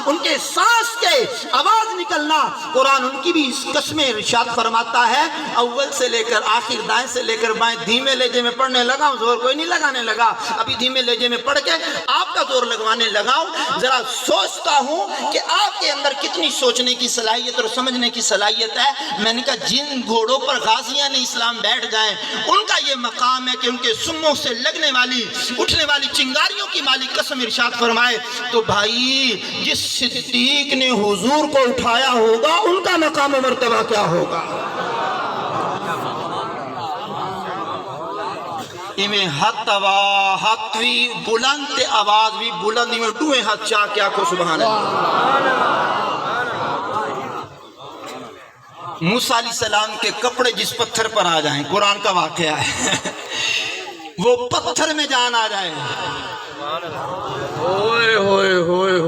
ان کے سانس کے آواز نکلنا، قرآن ان کی بھی اس قسمیں ارشاد فرماتا ہے، اول سے لے کر آخر، دائیں سے لے کر بائیں، دھیمے لہجے میں پڑھنے لگا ہوں، زور کوئی نہیں لگانے لگا، ابھی دھیمے لہجے میں پڑھ کے آپ کا زور لگوانے لگا ہوں۔ ذرا سوچتا ہوں کہ آپ کے اندر کتنی سوچنے کی صلاحیت اور سمجھنے کی صلاحیت ہے۔ میں نے کہا جن گھوڑوں پر غازیاں نے اسلام بیٹھ جائیں، ان کا یہ مقام ہے کہ ان کے سموں سے لگنے والی اٹھنے والی چنگاریوں کی مالک قسم ارشاد فرمائے۔ تو بھائی جس صدیق نے حضور کو اٹھایا ہوگا، ان کا مقام و مرتبہ کیا ہوگا؟ ایمیں ہاتھ ہاتھ بھی بلند تے آواز بھی بلند، ایمیں دوئے ہاتھ چاہ کیا کو سبحان اللہ۔ موسیٰ علیہ السلام کے کپڑے جس پتھر پر آ جائیں، قرآن کا واقعہ ہے، وہ پتھر میں جان آ جائے، ہوئے ہوئے ہوئے